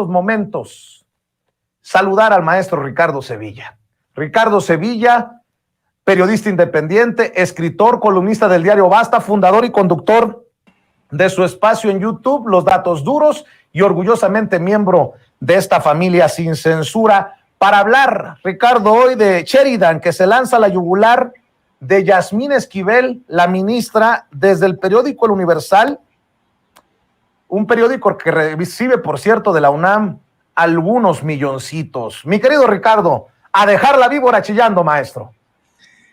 momentos saludar al maestro Ricardo Sevilla. Ricardo Sevilla, periodista independiente, escritor, columnista del diario Basta, fundador y conductor de su espacio en YouTube, Los Datos Duros, y orgullosamente miembro de esta familia sin censura, para hablar, Ricardo, hoy de Sheridan, que se lanza a la yugular de Yasmín Esquivel, la ministra, desde el periódico El Universal, un periódico que recibe, por cierto, de la UNAM algunos milloncitos. Mi querido Ricardo, a dejar la víbora chillando, maestro.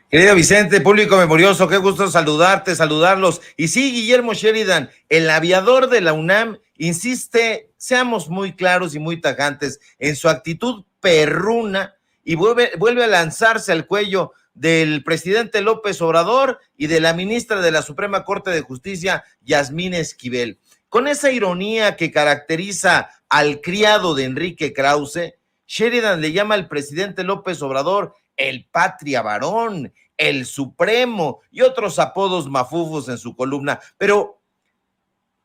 Querido Vicente, público memorioso, qué gusto saludarte, saludarlos. Y sí, Guillermo Sheridan, el aviador de la UNAM, insiste, seamos muy claros y muy tajantes, en su actitud perruna y vuelve a lanzarse al cuello del presidente López Obrador y de la ministra de la Suprema Corte de Justicia, Yasmín Esquivel. Con esa ironía que caracteriza al criado de Enrique Krause, Sheridan le llama al presidente López Obrador el patria varón, el supremo y otros apodos mafufos en su columna, pero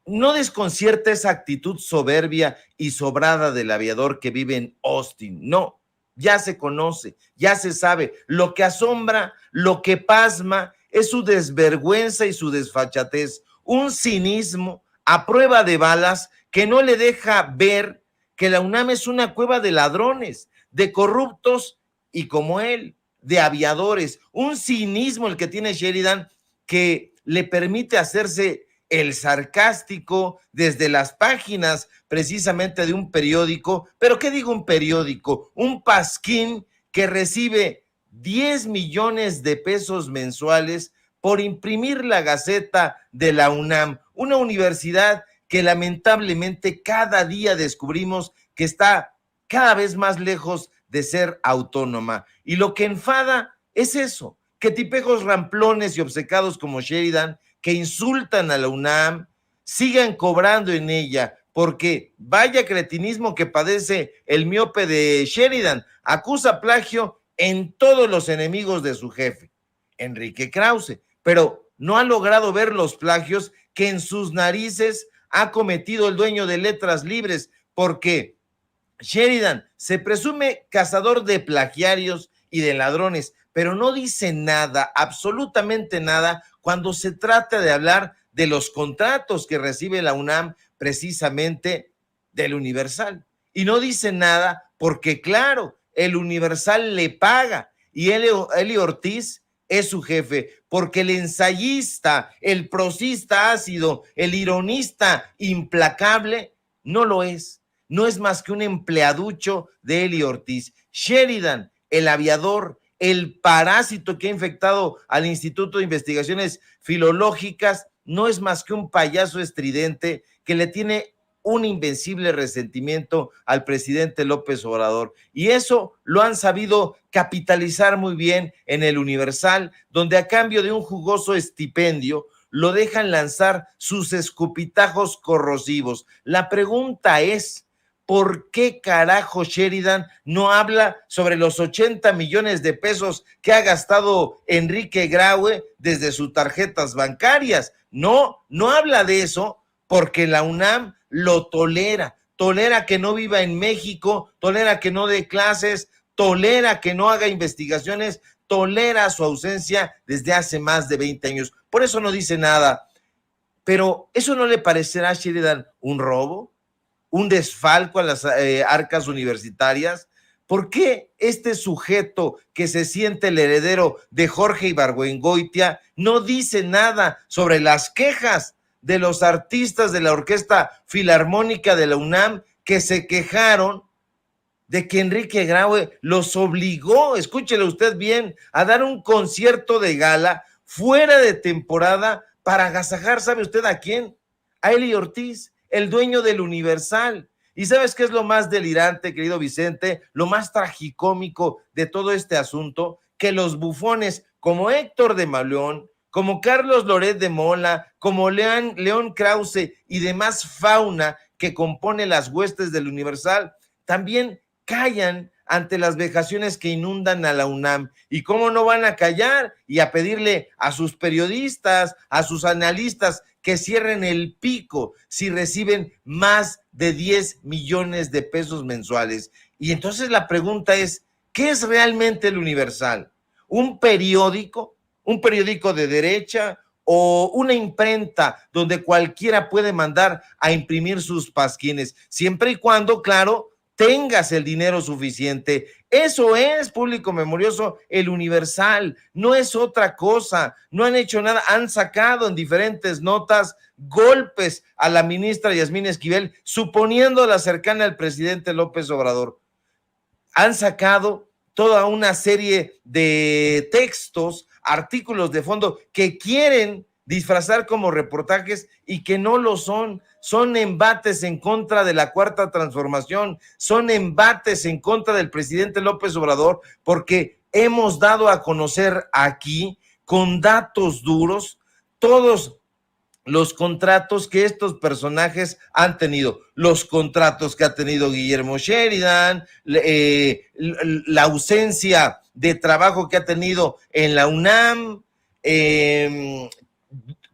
no desconcierta esa actitud soberbia y sobrada del aviador que vive en Austin. No, ya se conoce, ya se sabe. Lo que asombra, lo que pasma es su desvergüenza y su desfachatez, un cinismo a prueba de balas que no le deja ver que la UNAM es una cueva de ladrones, de corruptos y como él, de aviadores. Un cinismo el que tiene Sheridan que le permite hacerse el sarcástico desde las páginas precisamente de un periódico. ¿Pero qué digo un periódico? Un pasquín que recibe 10 millones de pesos mensuales por imprimir la Gaceta de la UNAM, una universidad que lamentablemente cada día descubrimos que está cada vez más lejos de ser autónoma. Y lo que enfada es eso, que tipejos ramplones y obcecados como Sheridan, que insultan a la UNAM, sigan cobrando en ella, porque vaya cretinismo que padece el miope de Sheridan, acusa plagio en todos los enemigos de su jefe, Enrique Krause, pero no ha logrado ver los plagios que en sus narices ha cometido el dueño de Letras Libres, porque Sheridan se presume cazador de plagiarios y de ladrones, pero no dice nada, absolutamente nada, cuando se trata de hablar de los contratos que recibe la UNAM precisamente del Universal. Y no dice nada porque, claro, el Universal le paga y Eli Ortiz es su jefe, porque el ensayista, el prosista ácido, el ironista implacable, no lo es. No es más que un empleaducho de Eli Ortiz. Sheridan, el aviador, el parásito que ha infectado al Instituto de Investigaciones Filológicas, no es más que un payaso estridente que le tiene un invencible resentimiento al presidente López Obrador. Y eso lo han sabido capitalizar muy bien en el Universal, donde a cambio de un jugoso estipendio lo dejan lanzar sus escupitajos corrosivos. La pregunta es, ¿por qué carajo Sheridan no habla sobre los 80 millones de pesos que ha gastado Enrique Graue desde sus tarjetas bancarias? No habla de eso porque la UNAM lo tolera que no viva en México, tolera que no dé clases, tolera que no haga investigaciones, tolera su ausencia desde hace más de 20 años. Por eso no dice nada. Pero ¿eso no le parecerá a Sheridan un robo? ¿Un desfalco a las arcas universitarias? ¿Por qué este sujeto que se siente el heredero de Jorge Ibargüengoitia no dice nada sobre las quejas de los artistas de la Orquesta Filarmónica de la UNAM que se quejaron de que Enrique Graue los obligó, escúchelo usted bien, a dar un concierto de gala fuera de temporada para agasajar, ¿sabe usted a quién? A Eli Ortiz, el dueño del Universal. ¿Y sabes qué es lo más delirante, querido Vicente? Lo más tragicómico de todo este asunto, que los bufones como Héctor de Mauleón, como Carlos Loret de Mola, como León Krause y demás fauna que compone las huestes del Universal, también callan ante las vejaciones que inundan a la UNAM. ¿Y cómo no van a callar y a pedirle a sus periodistas, a sus analistas que cierren el pico si reciben más de 10 millones de pesos mensuales. Y entonces la pregunta es, ¿qué es realmente el Universal? ¿Un periódico de derecha o una imprenta donde cualquiera puede mandar a imprimir sus pasquines, siempre y cuando, claro, tengas el dinero suficiente? Eso es, público memorioso, el Universal, no es otra cosa. No han hecho nada, han sacado en diferentes notas golpes a la ministra Yasmín Esquivel, suponiéndola cercana al presidente López Obrador. Han sacado toda una serie de textos, artículos de fondo que quieren disfrazar como reportajes y que no lo son. Son embates en contra de la Cuarta Transformación, son embates en contra del presidente López Obrador, porque hemos dado a conocer aquí, con datos duros, todos los contratos que estos personajes han tenido, los contratos que ha tenido Guillermo Sheridan, la ausencia de trabajo que ha tenido en la UNAM,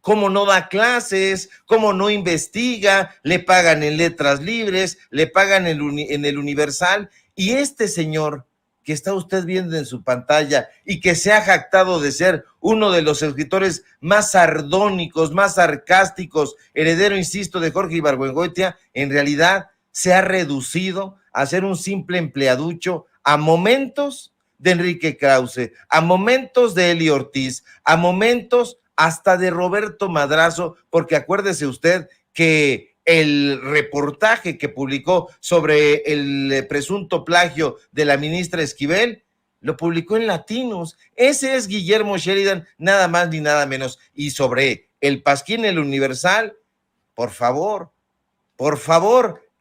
cómo no da clases, cómo no investiga, le pagan en letras libres, le pagan en el Universal, y este señor que está usted viendo en su pantalla y que se ha jactado de ser uno de los escritores más sardónicos, más sarcásticos, heredero, insisto, de Jorge Ibargüengoitia, en realidad se ha reducido a ser un simple empleaducho, a momentos de Enrique Krause, a momentos de Eli Ortiz, a momentos hasta de Roberto Madrazo, porque acuérdese usted que el reportaje que publicó sobre el presunto plagio de la ministra Esquivel, lo publicó en Latinos. Ese es Guillermo Sheridan, nada más ni nada menos. Y sobre el pasquín, el Universal, por favor,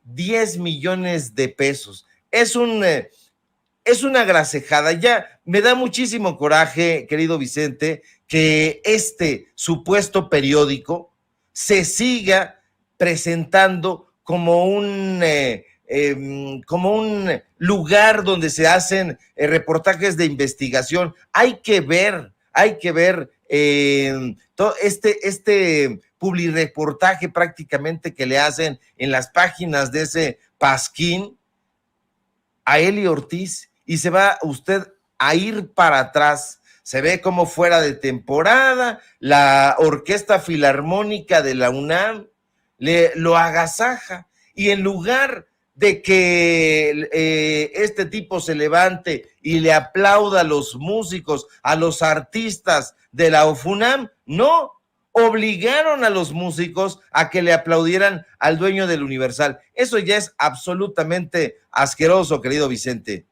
10 millones de pesos. Es una grasejada. Ya me da muchísimo coraje, querido Vicente, que este supuesto periódico se siga presentando como un lugar donde se hacen reportajes de investigación. Hay que ver todo este publireportaje prácticamente que le hacen en las páginas de ese pasquín a Eli Ortiz, y se va usted a ir para atrás. Se ve como fuera de temporada, la Orquesta Filarmónica de la UNAM lo agasaja, y en lugar de que este tipo se levante y le aplauda a los músicos, a los artistas de la UFUNAM, no, obligaron a los músicos a que le aplaudieran al dueño del Universal. Eso ya es absolutamente asqueroso, querido Vicente.